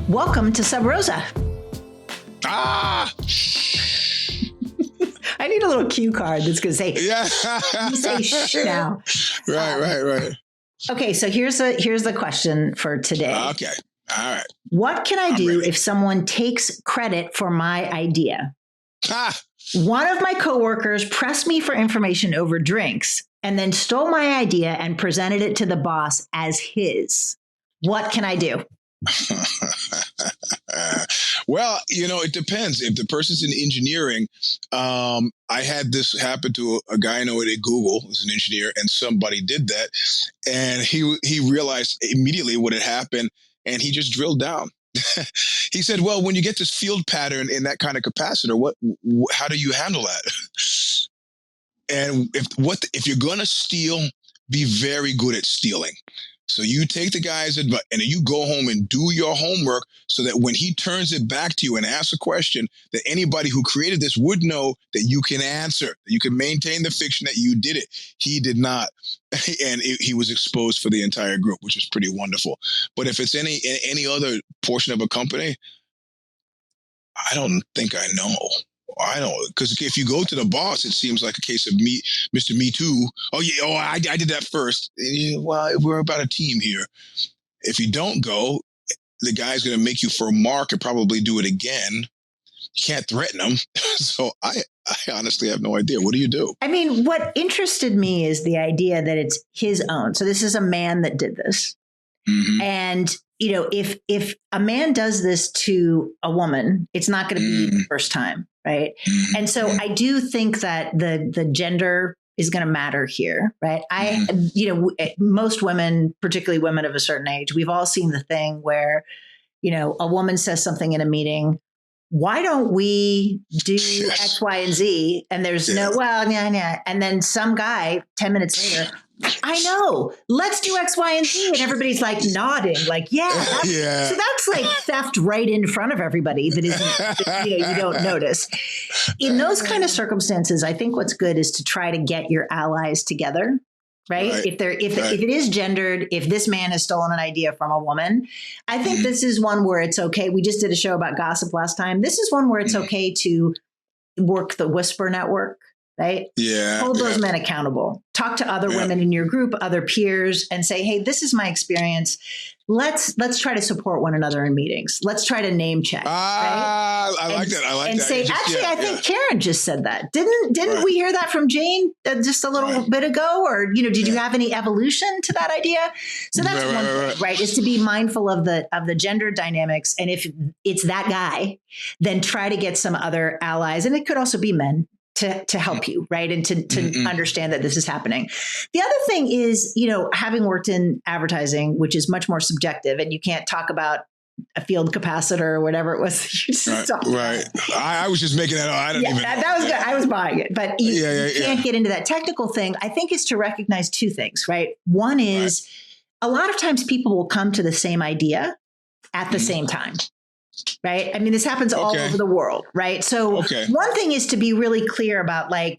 Welcome to Sub Rosa. Ah! I need a little cue card that's going to say, Yeah. you say shh now. Right. Okay, so here's the question for today. Okay. All right. What can I do ready. if someone takes credit for my idea? Ah! One of my coworkers pressed me for information over drinks and then stole my idea and presented it to the boss as his. What can I do? Well, it depends. If the person's in engineering, I had this happen to a guy I know at Google, who's an engineer, and somebody did that, and he realized immediately what had happened, and he just drilled down. He said, "Well, when you get this field pattern in that kind of capacitor, how do you handle that?" And if you're gonna steal, be very good at stealing. So you take the guy's advice and then you go home and do your homework so that when he turns it back to you and asks a question, that anybody who created this would know that you can answer, that you can maintain the fiction that you did it. He did not. And he was exposed for the entire group, which was pretty wonderful. But if it's any other portion of a company, I don't think I know. I don't, because if you go to the boss, it seems like a case of Mr. Me Too. Oh yeah, I did that first. Well, we're about a team here. If you don't go, the guy's going to make you for a mark and probably do it again. You can't threaten him. So I honestly have no idea. What do you do? I mean, what interested me is the idea that it's his own. So this is a man that did this. Mm-hmm. And if a man does this to a woman, it's not going to be the first time, right? Mm-hmm. And so I do think that the gender is going to matter here, right? Most women, particularly women of a certain age, we've all seen the thing where, a woman says something in a meeting. Why don't we do X, Y, and Z? And there's yeah. And then some guy 10 minutes later, I know, let's do X, Y, and Z. And everybody's like nodding, like, yeah. So that's like theft right in front of everybody that isn't, you don't notice. In those kind of circumstances, I think what's good is to try to get your allies together. Right. If it is gendered, if this man has stolen an idea from a woman, I think this is one where it's okay. We just did a show about gossip last time. This is one where it's okay to work the whisper network. Right. Yeah. Hold those men accountable. Talk to other women in your group, other peers, and say, hey, this is my experience. Let's try to support one another in meetings. Let's try to name check. I like that. And say, I think Karen just said that. Didn't we hear that from Jane just a little bit ago? Or, did you have any evolution to that idea? So that's one thing, right? Is to be mindful of the gender dynamics. And if it's that guy, then try to get some other allies. And it could also be men. To help you, right? And to understand that this is happening. The other thing is, having worked in advertising, which is much more subjective, and you can't talk about a field capacitor or whatever it was. Right. I was just making that up. I don't even know. That was good. I was buying it. But you can't get into that technical thing. I think is to recognize two things, right? One is a lot of times people will come to the same idea at the same time. Right. I mean, this happens all over the world. Right. So one thing is to be really clear about I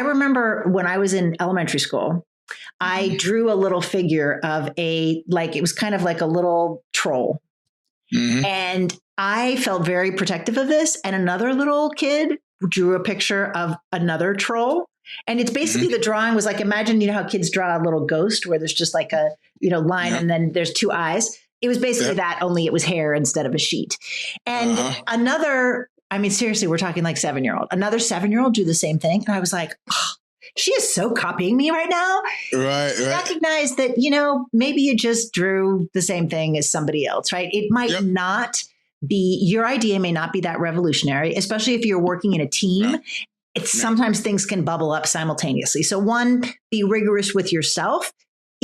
remember when I was in elementary school, I drew a little figure of it was kind of like a little troll. Mm-hmm. And I felt very protective of this. And another little kid drew a picture of another troll. And it's basically the drawing was like, imagine, how kids draw a little ghost where there's just like a, line and then there's two eyes. It was basically that, only it was hair instead of a sheet. And seriously, we're talking like 7-year-old. Another 7-year-old drew the same thing. And I was like, oh, she is so copying me right now. Right. Recognize that, maybe you just drew the same thing as somebody else, right? It might not be, your idea may not be that revolutionary, especially if you're working in a team. Sometimes things can bubble up simultaneously. So one, be rigorous with yourself.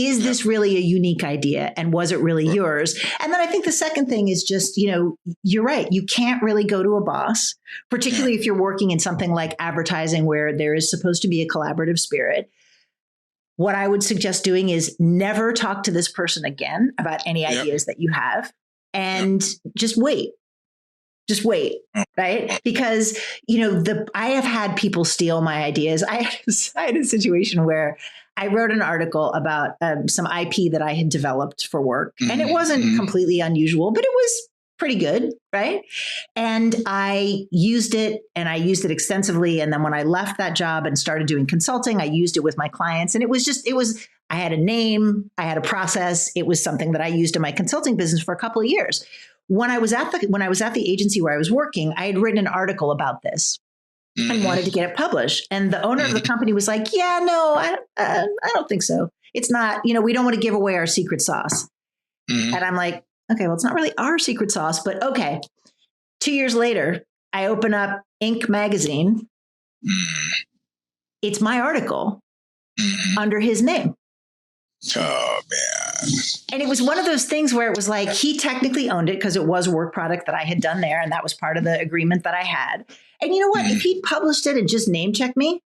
Is this really a unique idea? And was it really yours? And then I think the second thing is just, you're right. You can't really go to a boss, particularly if you're working in something like advertising where there is supposed to be a collaborative spirit. What I would suggest doing is never talk to this person again about any ideas that you have and just wait. Just wait, right? Because, I have had people steal my ideas. I had a situation where I wrote an article about some IP that I had developed for work. And it wasn't completely unusual, but it was pretty good, right? And I used it extensively. And then when I left that job and started doing consulting, I used it with my clients. And I had a name, I had a process. It was something that I used in my consulting business for a couple of years. When I was at the agency where I was working, I had written an article about this and wanted to get it published. And the owner of the company was like, yeah, no, I don't think so. It's not, we don't want to give away our secret sauce. And I'm like, okay, well, it's not really our secret sauce, but okay. 2 years later, I open up Inc. magazine. It's my article under his name. Oh, man. And it was one of those things where it was like, he technically owned it because it was a work product that I had done there. And that was part of the agreement that I had. And you know what? If he'd published it and just name checked me,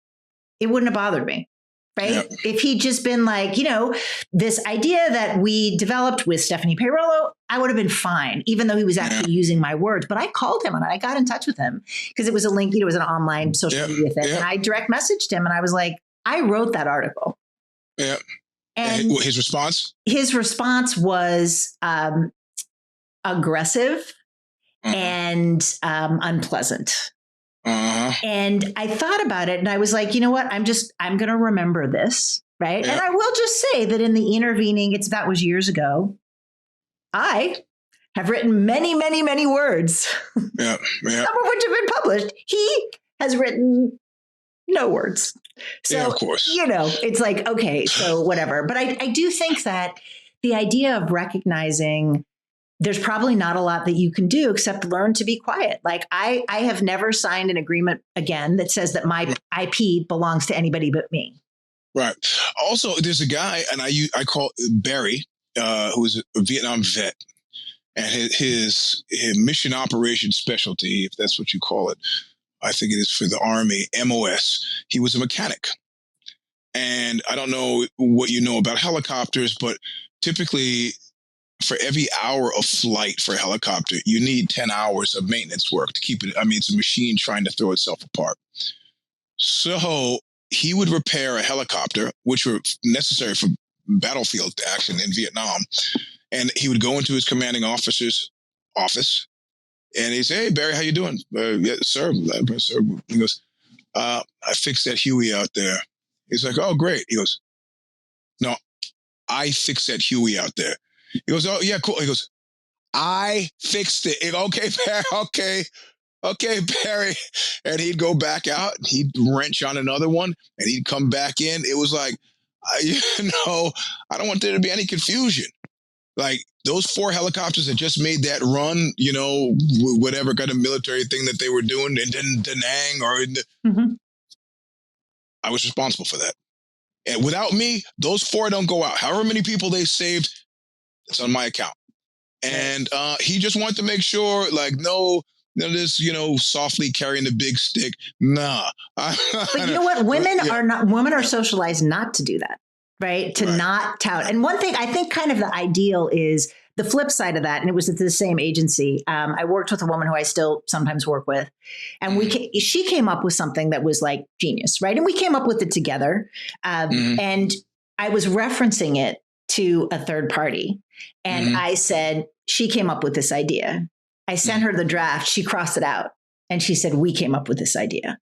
it wouldn't have bothered me. Right. Yep. If he'd just been like, this idea that we developed with Stephanie Peirolo, I would have been fine, even though he was actually using my words. But I called him and I got in touch with him because it was a link, it was an online social media thing. And I direct messaged him and I was like, I wrote that article. Yeah. And his response? His response was aggressive and unpleasant. And I thought about it and I was like, you know what? I'm going to remember this. Right. Yeah. And I will just say that in the intervening, that was years ago. I have written many, many, many words, some of which have been published. He has written no words. So, of course, it's like, okay, so whatever. But I do think that the idea of recognizing there's probably not a lot that you can do except learn to be quiet. Like I have never signed an agreement again that says that my IP belongs to anybody but me. Right. Also, there's a guy, and I call Barry, who is a Vietnam vet, and his mission operation specialty, if that's what you call it, I think it is for the Army, MOS. He was a mechanic. And I don't know what you know about helicopters, but typically for every hour of flight for a helicopter, you need 10 hours of maintenance work to keep it. I mean, it's a machine trying to throw itself apart. So he would repair a helicopter, which were necessary for battlefield action in Vietnam. And he would go into his commanding officer's office and he'd say, hey, Barry, how you doing? Yes, sir. Sir. He goes, I fixed that Huey out there. He's like, oh, great. He goes, no, I fixed that Huey out there. He goes, oh, yeah, cool. He goes, I fixed it. He goes, okay, Barry, okay, Barry. And he'd go back out, and he'd wrench on another one, and he'd come back in. It was like, I don't want there to be any confusion. Like those 4 helicopters that just made that run, whatever kind of military thing that they were doing in Da Nang or I was responsible for that. And without me, those 4 don't go out. However many people they saved, it's on my account. And he just wanted to make sure, like, no, this, softly carrying the big stick. Nah. But you know what? Women are socialized not to do that, right? To not tout. And one thing I think kind of the ideal is the flip side of that. And it was at the same agency. I worked with a woman who I still sometimes work with. And she came up with something that was like genius, right? And we came up with it together. And I was referencing it to a third party. And I said, she came up with this idea. I sent her the draft. She crossed it out. And she said, we came up with this idea.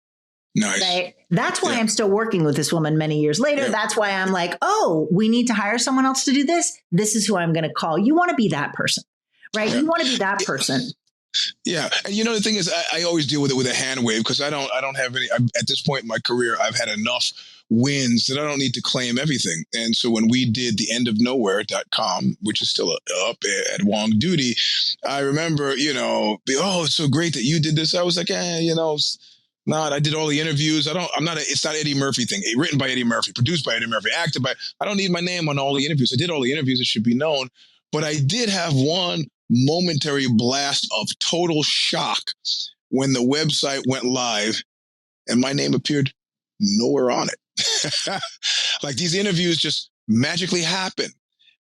Nice. Right? That's why I'm still working with this woman many years later. Yeah. That's why I'm like, oh, we need to hire someone else to do this. This is who I'm going to call. You want to be that person, right? Yeah. You want to be that person. Yeah. And the thing is, I always deal with it with a hand wave because I don't have any, at this point in my career, I've had enough wins that I don't need to claim everything. And so when we did the endofnowhere.com, which is still up at Wong Duty, I remember, oh, it's so great that you did this. I was like, not. I did all the interviews. It's not Eddie Murphy thing. Written by Eddie Murphy, produced by Eddie Murphy, acted by, I don't need my name on all the interviews. I did all the interviews. It should be known. But I did have one momentary blast of total shock when the website went live and my name appeared nowhere on it. Like these interviews just magically happen.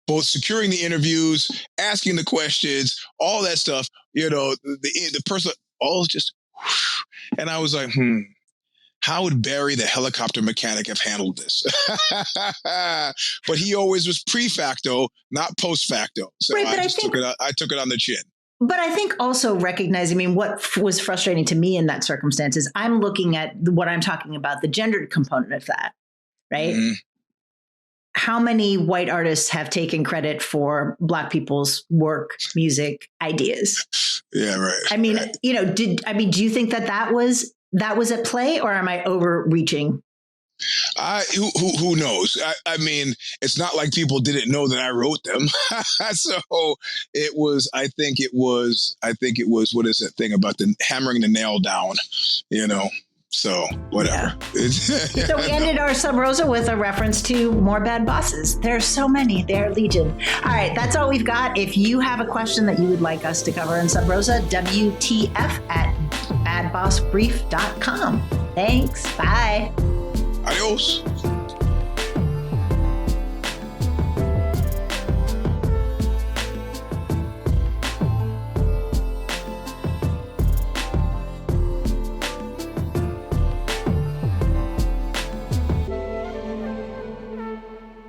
Both securing the interviews, asking the questions, all that stuff. The person, all just, and I was like, how would Barry, the helicopter mechanic, have handled this? But he always was pre-facto, not post-facto. So right, but I took it on the chin. But I think also recognizing, I mean, what was frustrating to me in that circumstance is I'm looking at what I'm talking about, the gendered component of that, right? Mm-hmm. How many white artists have taken credit for Black people's work, music, ideas? Yeah, right. I mean, right. Do you think that was at play, or am I overreaching? Who knows? I mean, it's not like people didn't know that I wrote them. So it was, I think it was, what is that thing about the hammering the nail down, So whatever. Yeah. So we ended our Sub Rosa with a reference to more bad bosses. There's so many. They're legion. All right. That's all we've got. If you have a question that you would like us to cover in Sub Rosa, WTF@badbossbrief.com. Thanks. Bye. Adios.